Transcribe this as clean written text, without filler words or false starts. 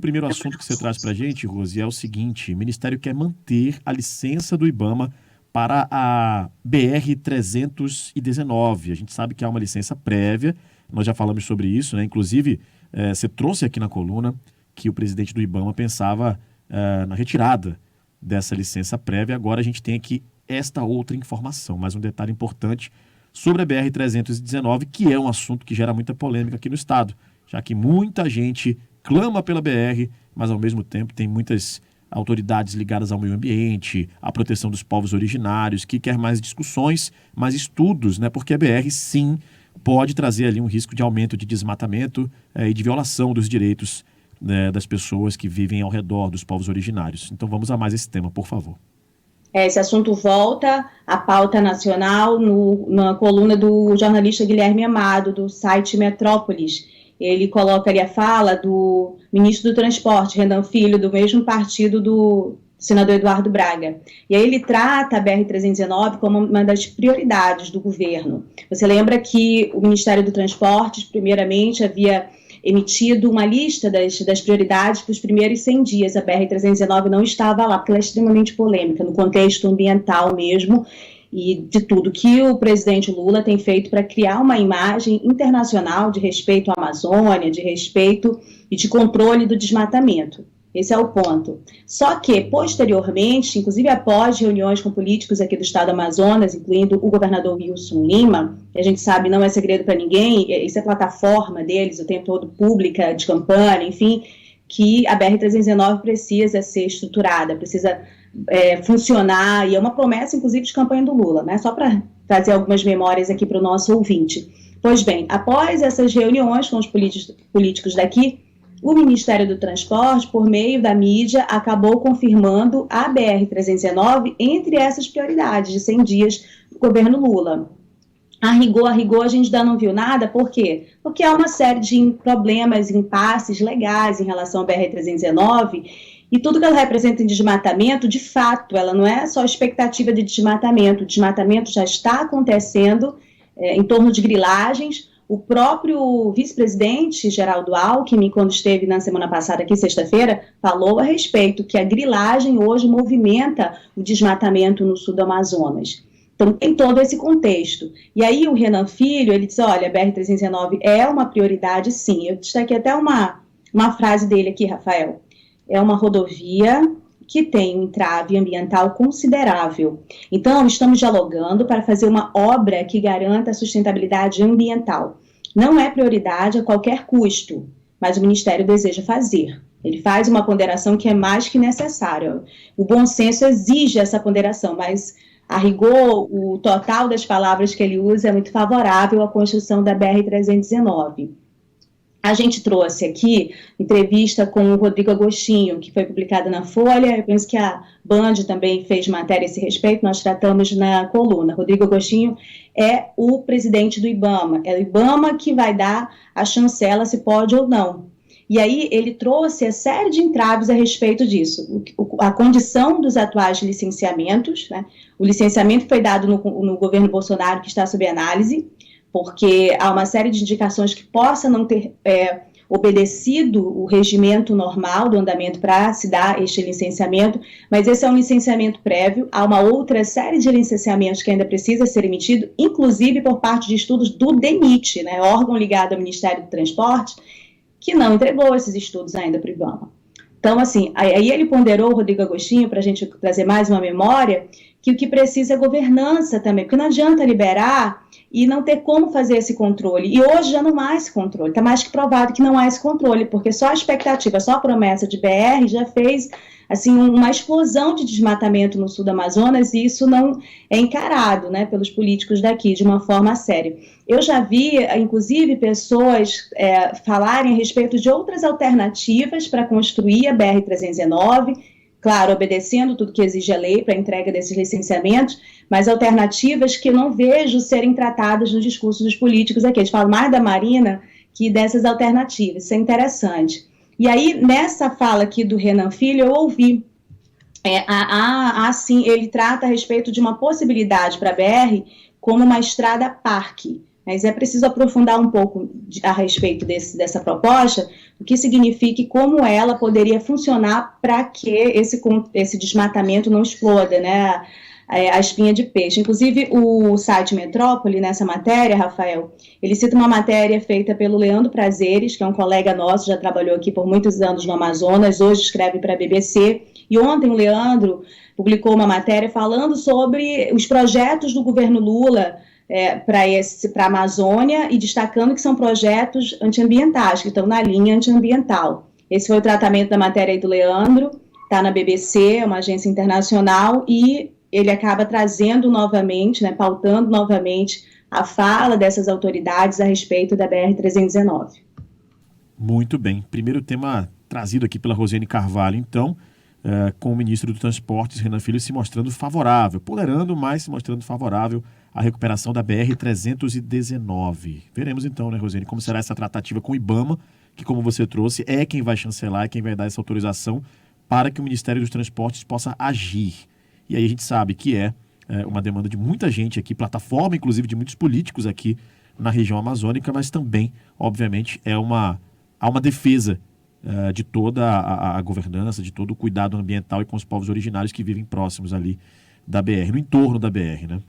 O primeiro assunto que você traz para a gente, Rose, é o seguinte: o Ministério quer manter a licença do IBAMA para a BR-319. A gente sabe que há uma licença prévia, nós já falamos sobre isso, né? Inclusive, você trouxe aqui na coluna que o presidente do IBAMA pensava na retirada dessa licença prévia. Agora a gente tem aqui esta outra informação, mais um detalhe importante sobre a BR-319, que é um assunto que gera muita polêmica aqui no estado, já que muita gente clama pela BR, mas ao mesmo tempo tem muitas autoridades ligadas ao meio ambiente, à proteção dos povos originários, que quer mais discussões, mais estudos, né? Porque a BR, sim, pode trazer ali um risco de aumento de desmatamento e de violação dos direitos, né, das pessoas que vivem ao redor dos povos originários. Então vamos a mais esse tema, por favor. Esse assunto volta à pauta nacional na coluna do jornalista Guilherme Amado, do site Metrópolis. Ele coloca ali a fala do ministro do Transporte, Renan Filho, do mesmo partido do senador Eduardo Braga. E aí ele trata a BR-319 como uma das prioridades do governo. Você lembra que o Ministério do Transporte, primeiramente, havia emitido uma lista das prioridades para os primeiros 100 dias. A BR-319 não estava lá, porque ela é extremamente polêmica, no contexto ambiental mesmo, e de tudo que o presidente Lula tem feito para criar uma imagem internacional de respeito à Amazônia, de respeito e de controle do desmatamento. Esse é o ponto. Só que, posteriormente, inclusive após reuniões com políticos aqui do estado do Amazonas, incluindo o governador Wilson Lima, que a gente sabe não é segredo para ninguém, isso é plataforma deles o tempo todo, pública, de campanha, enfim, que a BR-319 precisa ser estruturada, precisa funcionar, e é uma promessa, inclusive, de campanha do Lula, né? Só para trazer algumas memórias aqui para o nosso ouvinte. Pois bem, após essas reuniões com os políticos daqui, o Ministério do Transporte, por meio da mídia, acabou confirmando a BR-319 entre essas prioridades de 100 dias do governo Lula. A rigor, a gente ainda não viu nada, por quê? Porque há uma série de problemas, impasses legais em relação à BR-319, e tudo que ela representa em desmatamento, de fato, ela não é só expectativa de desmatamento, o desmatamento já está acontecendo em torno de grilagens. O próprio vice-presidente Geraldo Alckmin, quando esteve na semana passada, aqui sexta-feira, falou a respeito que a grilagem hoje movimenta o desmatamento no sul do Amazonas. Então, tem todo esse contexto. E aí o Renan Filho, ele disse, olha, a BR-319 é uma prioridade, sim. Eu destaquei até uma frase dele aqui, Rafael. É uma rodovia que tem um entrave ambiental considerável. Então, estamos dialogando para fazer uma obra que garanta a sustentabilidade ambiental. Não é prioridade a qualquer custo, mas o Ministério deseja fazer. Ele faz uma ponderação que é mais que necessária. O bom senso exige essa ponderação, mas, a rigor, o total das palavras que ele usa é muito favorável à construção da BR-319. A gente trouxe aqui entrevista com o Rodrigo Agostinho, que foi publicada na Folha, eu penso que a Band também fez matéria a esse respeito, nós tratamos na coluna. Rodrigo Agostinho é o presidente do IBAMA, é o IBAMA que vai dar a chancela se pode ou não. E aí ele trouxe a série de entraves a respeito disso, a condição dos atuais licenciamentos, né? O licenciamento foi dado no governo Bolsonaro, que está sob análise, porque há uma série de indicações que possa não ter obedecido o regimento normal do andamento para se dar este licenciamento, mas esse é um licenciamento prévio, há uma outra série de licenciamentos que ainda precisa ser emitido, inclusive por parte de estudos do DENIT, né, órgão ligado ao Ministério do Transporte, que não entregou esses estudos ainda para o IBAMA. Então, assim, aí ele ponderou, o Rodrigo Agostinho, para a gente trazer mais uma memória, que o que precisa é governança também, porque não adianta liberar e não ter como fazer esse controle. E hoje já não há esse controle, está mais que provado que não há esse controle, porque só a expectativa, só a promessa de BR já fez assim, uma explosão de desmatamento no sul do Amazonas, e isso não é encarado, né, pelos políticos daqui de uma forma séria. Eu já vi, inclusive, pessoas falarem a respeito de outras alternativas para construir a BR-319, claro, obedecendo tudo que exige a lei para a entrega desses licenciamentos, mas alternativas que eu não vejo serem tratadas no discurso dos políticos aqui. Eles falam mais da Marina que dessas alternativas, isso é interessante. E aí, nessa fala aqui do Renan Filho, eu ouvi, assim, ele trata a respeito de uma possibilidade para a BR como uma estrada parque, mas é preciso aprofundar um pouco a respeito dessa proposta, o que significa e como ela poderia funcionar para que esse desmatamento não exploda, né, a espinha de peixe. Inclusive, o site Metrópole, nessa matéria, Rafael, ele cita uma matéria feita pelo Leandro Prazeres, que é um colega nosso, já trabalhou aqui por muitos anos no Amazonas, hoje escreve para a BBC, e ontem o Leandro publicou uma matéria falando sobre os projetos do governo Lula para a Amazônia e destacando que são projetos antiambientais, que estão na linha antiambiental. Esse foi o tratamento da matéria aí do Leandro, está na BBC, uma agência internacional, e ele acaba trazendo novamente, né, pautando novamente a fala dessas autoridades a respeito da BR-319. Muito bem. Primeiro tema trazido aqui pela Rosiane Carvalho, então, com o ministro do Transportes, Renan Filho, se mostrando favorável, ponderando, mas se mostrando favorável à recuperação da BR-319. Veremos então, né, Rosiane, como será essa tratativa com o IBAMA, que, como você trouxe, é quem vai chancelar, é quem vai dar essa autorização para que o Ministério dos Transportes possa agir. E aí a gente sabe que é uma demanda de muita gente aqui, plataforma, inclusive, de muitos políticos aqui na região amazônica, mas também, obviamente, há uma defesa de toda a governança, de todo o cuidado ambiental e com os povos originários que vivem próximos ali da BR, no entorno da BR, né?